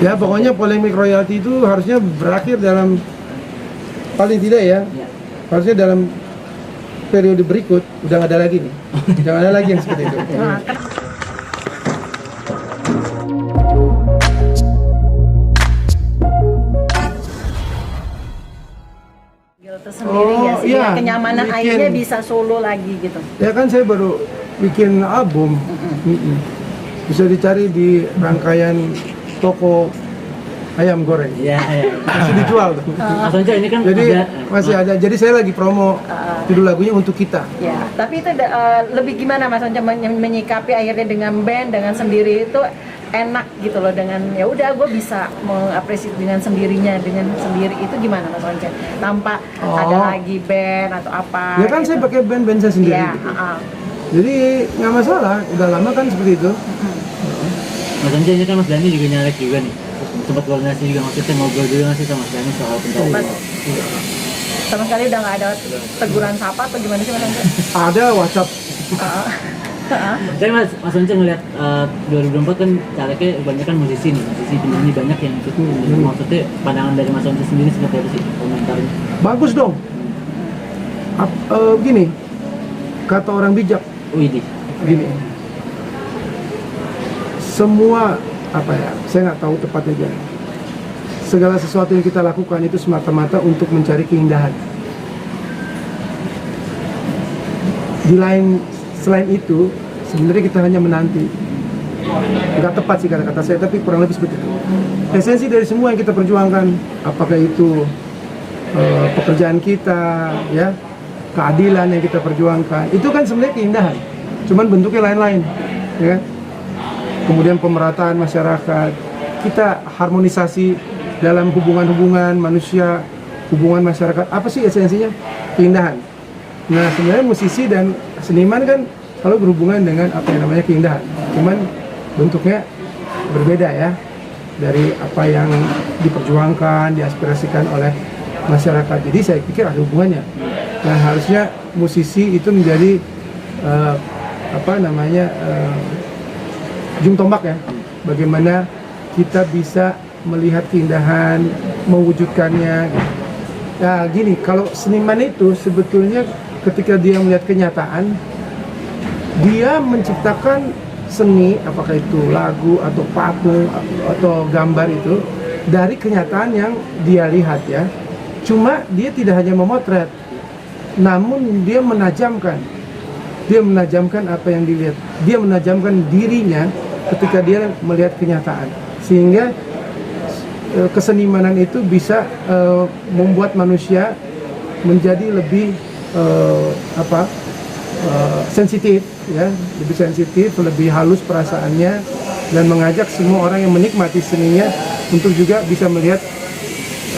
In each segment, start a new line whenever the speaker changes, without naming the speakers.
Ya pokoknya polemik royalti itu harusnya berakhir dalam paling tidak ya, harusnya dalam periode berikut udah nggak ada lagi nih, jangan ada lagi yang seperti itu.
Tersendiri ya, sehingga
iya,
kenyamanan airnya bisa solo lagi gitu.
Ya kan saya baru bikin album, bisa dicari di rangkaian toko ayam goreng.
Iya, iya.
Masih dijual tuh.
Mas Onco ini kan
Jadi
ada,
masih ada. Jadi saya lagi promo judul lagunya untuk kita.
Ya, tapi itu lebih gimana Mas Onco menyikapi akhirnya dengan band, dengan sendiri itu enak gitu loh, dengan ya udah gue bisa mengapresiasi dengan sendirinya, dengan sendiri itu gimana Mas Onco? Tanpa ada lagi band atau apa?
Ya kan
gitu.
saya pakai band saya sendiri.
Ya,
Gitu. Jadi nggak masalah. Udah lama kan seperti itu.
Mas Onco ini kan Mas Dhani juga nyalek juga nih. Sempat koordinasi juga, maksudnya ngobrol juga nggak sih sama Mas Dhani soal pencarian?
Sama sekali udah nggak ada teguran sapa atau gimana sih Mas Onco?
Ada WhatsApp.
Tapi Mas Onco ngeliat 2024 kan calegnya banyak kan musisi nih, musisi penyanyi banyak yang ikut. Maksudnya pandangan dari Mas Onco sendiri seperti apa sih komentarnya?
Bagus dong. Gini, kata orang bijak,
Widih.
gini. Semua apa ya? Saya nggak tahu tepatnya aja. Segala sesuatu yang kita lakukan itu semata-mata untuk mencari keindahan. Selain itu, sebenarnya kita hanya menanti. Nggak tepat sih kata-kata saya, tapi kurang lebih seperti itu. Esensi dari semua yang kita perjuangkan, apakah itu pekerjaan kita, ya, keadilan yang kita perjuangkan, itu kan sebenarnya keindahan. Cuman bentuknya lain-lain, ya. Kemudian pemerataan masyarakat, kita harmonisasi dalam hubungan-hubungan manusia, hubungan masyarakat. Apa sih esensinya? Keindahan. Nah, sebenarnya musisi dan seniman kan kalau berhubungan dengan apa yang namanya keindahan, cuman bentuknya berbeda ya dari apa yang diperjuangkan, diaspirasikan oleh masyarakat. Jadi saya pikir ada hubungannya. Nah, harusnya musisi itu menjadi ujung tombak ya. Bagaimana kita bisa melihat keindahan, mewujudkannya. Nah, gini, kalau seniman itu sebetulnya ketika dia melihat kenyataan, dia menciptakan seni, apakah itu lagu atau patung atau gambar itu dari kenyataan yang dia lihat ya. Cuma dia tidak hanya memotret, namun dia menajamkan apa yang dilihat. Dia menajamkan dirinya ketika dia melihat kenyataan, sehingga kesenimanan itu bisa membuat manusia menjadi lebih sensitif ya, lebih sensitif, lebih halus perasaannya, dan mengajak semua orang yang menikmati seninya untuk juga bisa melihat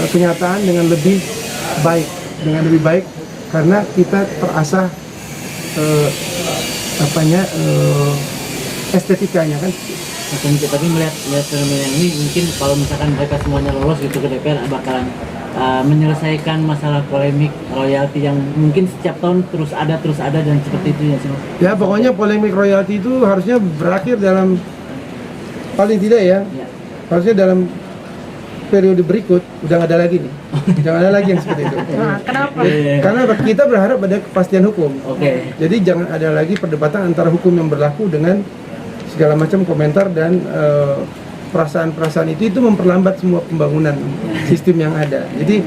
kenyataan dengan lebih baik, karena kita terasah estetikanya kan.
Tapi melihat fenomena ini, mungkin kalau misalkan mereka semuanya lolos gitu ke DPR, bakalan menyelesaikan masalah polemik royalti yang mungkin setiap tahun terus ada dan seperti itu ya sih.
Ya pokoknya polemik royalti itu harusnya berakhir dalam paling tidak ya, harusnya dalam periode berikut udah nggak ada lagi nih, jangan ada lagi yang seperti itu.
Kenapa?
Karena kita berharap ada kepastian hukum. Jadi jangan ada lagi perdebatan antara hukum yang berlaku dengan segala macam komentar dan perasaan-perasaan itu memperlambat semua pembangunan sistem yang ada. Jadi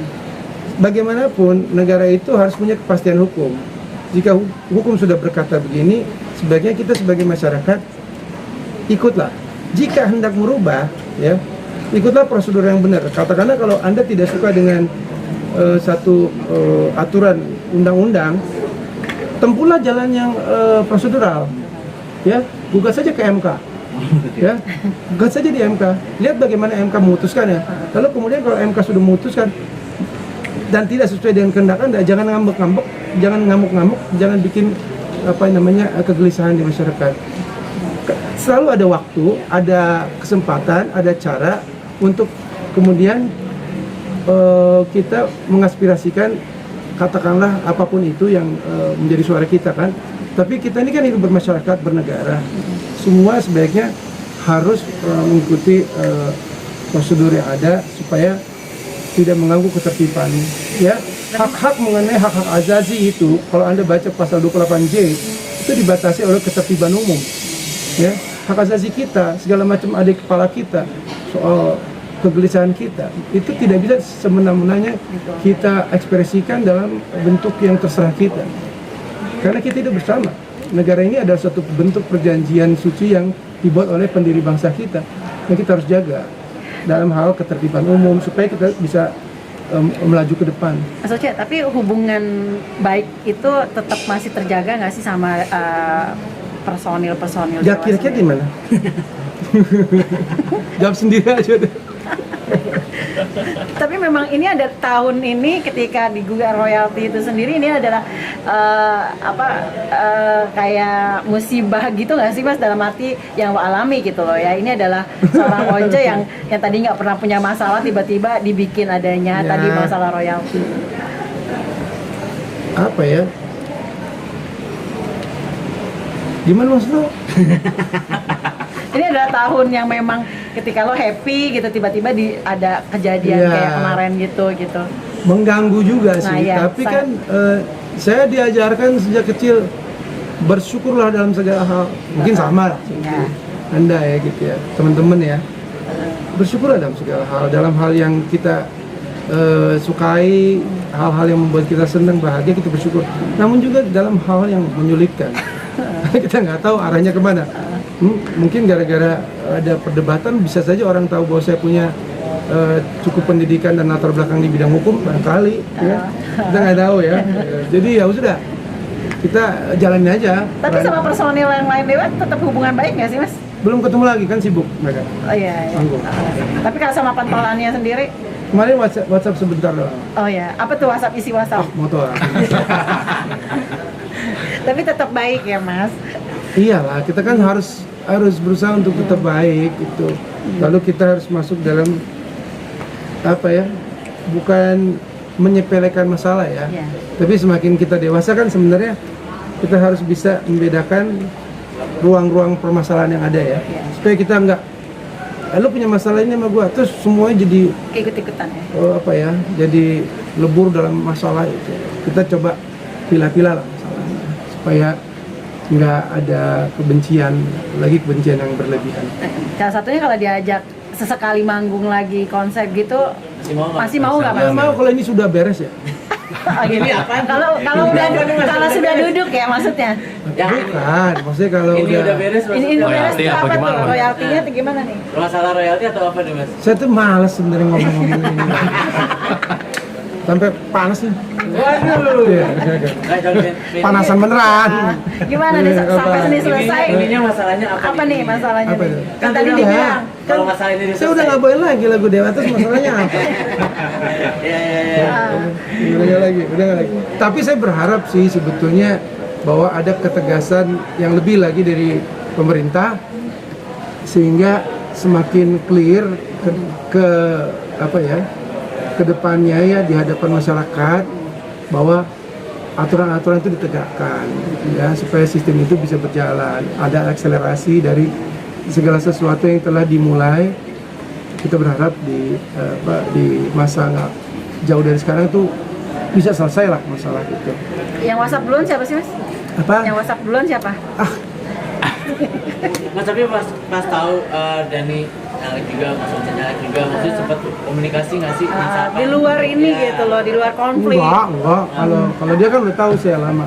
bagaimanapun negara itu harus punya kepastian hukum. Jika hukum sudah berkata begini, sebaiknya kita sebagai masyarakat ikutlah. Jika hendak merubah, ya ikutlah prosedur yang benar. Katakanlah kalau Anda tidak suka dengan satu aturan undang-undang, tempuhlah jalan yang prosedural. Ya, gugat saja ke MK. Ya, gugat saja di MK. Lihat bagaimana MK memutuskan ya. Lalu kemudian kalau MK sudah memutuskan dan tidak sesuai dengan kehendak Anda, jangan ngambek-ngambek, jangan ngamuk-ngamuk, jangan bikin kegelisahan di masyarakat. Selalu ada waktu, ada kesempatan, ada cara untuk kemudian kita mengaspirasikan, katakanlah apapun itu yang menjadi suara kita kan. Tapi kita ini kan hidup bermasyarakat, bernegara. Semua sebaiknya harus mengikuti prosedur yang ada supaya tidak mengganggu ketertiban. Ya, hak-hak mengenai hak-hak azazi itu, kalau Anda baca pasal 28J, itu dibatasi oleh ketertiban umum. Ya, hak azazi kita, segala macam ada di kepala kita, soal kegelisahan kita, itu tidak bisa semena-menanya kita ekspresikan dalam bentuk yang terserah kita. Karena kita hidup bersama. Negara ini adalah suatu bentuk perjanjian suci yang dibuat oleh pendiri bangsa kita, yang kita harus jaga dalam hal ketertiban umum supaya kita bisa melaju ke depan.
Mas Oce, tapi hubungan baik itu tetap masih terjaga nggak sih sama personil-personil?
Ya kira-kira gimana? Jawab sendiri aja deh.
Tapi memang ini ada tahun ini ketika digugat royalti itu sendiri, ini adalah kayak musibah gitu nggak sih Mas, dalam arti yang lo alami gitu loh ya. Ini adalah seorang Once yang tadi nggak pernah punya masalah, tiba-tiba dibikin adanya
Ya.
tadi masalah royalti.
Apa ya? Gimana maksud lo?
Ini adalah tahun yang memang ketika lo happy gitu, tiba-tiba ada kejadian
Ya.
kayak kemarin gitu.
Mengganggu juga sih,
Nah, ya,
tapi kan saya diajarkan sejak kecil bersyukurlah dalam segala hal. Mungkin sama lah
Ya.
Anda ya gitu ya, teman-teman ya. Bersyukurlah dalam segala hal, dalam hal yang kita sukai, hal-hal yang membuat kita senang, bahagia, kita bersyukur. Namun juga dalam hal yang menyulitkan, kita nggak tahu arahnya kemana. Mungkin gara-gara ada perdebatan, bisa saja orang tahu bahwa saya punya cukup pendidikan dan latar belakang di bidang hukum, barangkali ya. Kita nggak tahu ya. Jadi ya sudah, kita jalanin aja.
Tapi sama personil yang lain Dewa tetap hubungan baik nggak sih Mas?
Belum ketemu lagi kan, sibuk mereka.
Oh iya.
Manggung.
Tapi kalau sama pentolannya sendiri,
Kemarin WhatsApp sebentar doang.
oh ya, apa tuh WhatsApp, isi WhatsApp?
Motor.
Tapi tetap baik ya Mas.
Iyalah, kita kan harus berusaha untuk tetap baik gitu. Lalu kita harus masuk dalam apa ya? Bukan menyepelekan masalah ya.
Iya.
Tapi semakin kita dewasa kan sebenarnya kita harus bisa membedakan ruang-ruang permasalahan yang ada ya.
Iya.
Supaya kita nggak lu punya masalah ini sama gua, terus semuanya jadi
Ikut-ikutan ya.
apa ya? Jadi lebur dalam masalah itu. Kita coba pilah-pilah lah masalahnya supaya nggak ada kebencian, lagi kebencian yang berlebihan.
Salah satunya kalau diajak sesekali manggung lagi konsep gitu, masih mau nggak Mas?
Nggak mau kalau ini sudah beres ya.
Oh, gitu. Kalau sudah duduk ya maksudnya.
Bukan, maksudnya kalau
Ini
udah,
udah beres
Ini beres
Royalti
itu
apa
apa tuh?
gimana, Mas?
Royaltinya atau gimana nih?
Masalah royalti atau apa nih Mas?
saya tuh males sebenarnya ngomong-ngomong ini. Sampai panas nih. Waduh. Iya, panasan beneran.
Gimana nih
Apa?
sampai sini selesai?
Ininya masalahnya apa?
Apa nih masalahnya
Apa
nih?
itu?
Kan tadi
Kan
dibilang.
Kalau masalah ini
Saya udah nggak boleh lagi lagu Dewa, terus masalahnya apa?
Ya.
Udah lagi. Tapi saya berharap sih sebetulnya bahwa ada ketegasan yang lebih lagi dari pemerintah sehingga semakin clear ke apa ya, ke depannya ya di hadapan masyarakat bahwa aturan-aturan itu ditegakkan ya supaya sistem itu bisa berjalan, ada akselerasi dari segala sesuatu yang telah dimulai. Kita berharap di masa nggak jauh dari sekarang tuh bisa selesai lah masalah itu.
Yang WhatsApp duluan siapa sih Mas?
Apa?
Yang WhatsApp duluan siapa?
Mas tapi pas tahu Dani nyalek juga, Mas Once nyalek juga, maksudnya sempat komunikasi nggak sih?
Di luar ini
Ya.
gitu loh, di luar konflik.
Enggak. Kalau dia kan udah tahu saya lama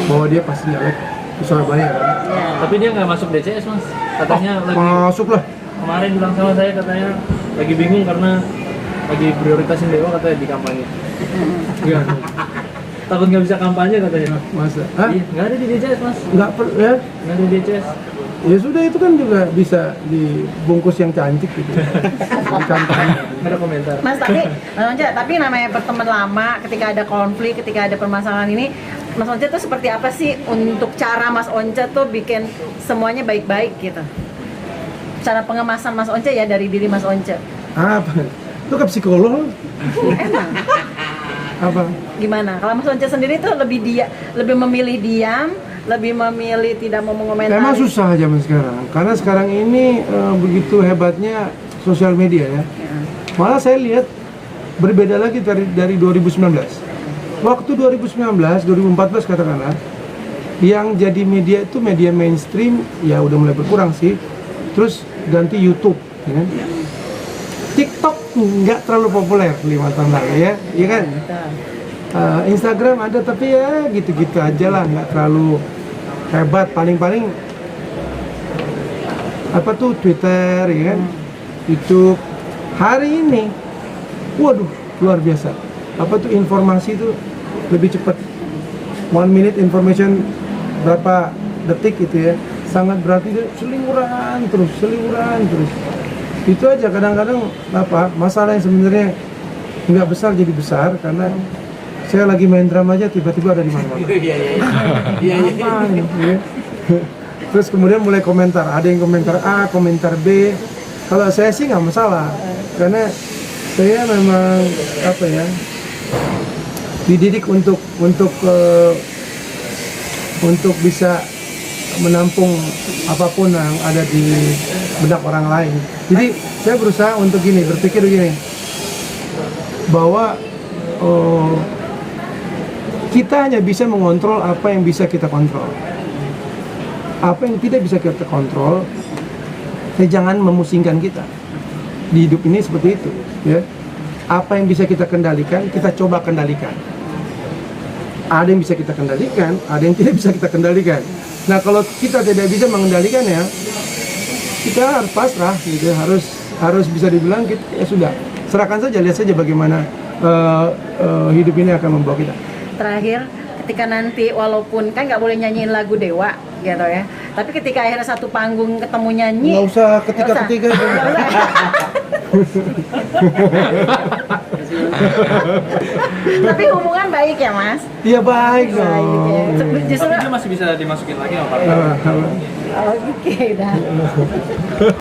bahwa dia pasti nyalek di Surabaya kan.
Ya.
Tapi dia nggak masuk DCS Mas. Katanya lagi
Masuk lah.
kemarin bilang sama saya, katanya lagi bingung karena lagi prioritasin Dewa katanya di kampanye. Iya. Takut nggak bisa kampanye katanya.
Masa? Hah?
Iya, nggak ada di DCS Mas.
Nggak ya?
Nggak ada di DCS.
Ya sudah, itu kan juga bisa dibungkus yang cantik gitu. Di kampanye.
Nggak ada komentar.
Mas tapi namanya berteman lama, ketika ada konflik, ketika ada permasalahan ini, Mas Once tuh seperti apa sih untuk cara Mas Once tuh bikin semuanya baik-baik gitu? Cara pengemasan Mas Once ya dari diri Mas Once.
Apa? Itu ke psikolog?
Emang
Apa?
gimana? Kalau Mas Once sendiri tuh lebih memilih diam, lebih memilih tidak mau mengomentari.
Emang susah zaman sekarang. Karena sekarang ini begitu hebatnya sosial media ya. Malah saya lihat berbeda lagi dari 2019. Waktu 2019, 2014 katakanlah, yang jadi media itu media mainstream ya udah mulai berkurang sih. Terus ganti YouTube, ya kan? TikTok nggak terlalu populer 5 tahun lalu ya, iya kan? Instagram ada tapi ya gitu-gitu aja lah, nggak terlalu hebat. Paling-paling apa tuh Twitter, ya kan? YouTube. Hari ini, waduh luar biasa. Apa tuh informasi itu lebih cepat. 1 minute information berapa detik gitu ya, sangat berarti itu seliweran terus. Itu aja kadang-kadang apa masalah yang sebenarnya nggak besar jadi besar karena saya lagi main drama aja tiba-tiba ada di mana-mana. Apa ini, ya? Terus kemudian mulai komentar, ada yang komentar A, komentar B. Kalau saya sih nggak masalah karena saya memang apa ya dididik untuk bisa menampung apapun yang ada di benak orang lain. Jadi saya berusaha untuk berpikir begini, bahwa kita hanya bisa mengontrol apa yang bisa kita kontrol. Apa yang tidak bisa kita kontrol, jangan memusingkan kita. Di hidup ini seperti itu, ya. Apa yang bisa kita kendalikan, kita coba kendalikan. Ada yang bisa kita kendalikan, ada yang tidak bisa kita kendalikan. Nah, kalau kita tidak bisa mengendalikan ya, kita harus pasrah, gitu. Harus bisa dibilang kita, ya sudah, serahkan saja, lihat saja bagaimana hidup ini akan membawa kita.
Terakhir, ketika nanti walaupun kan nggak boleh nyanyiin lagu Dewa, gitu ya. Tapi ketika akhirnya satu panggung ketemu nyanyi,
Nggak usah ketiga-ketiga.
Nggak usah. Tapi hubungan baik ya, Mas?
Iya baik dong.
Baik ya. Justru
Tapi dia masih bisa dimasukin lagi apa?
oke, dah.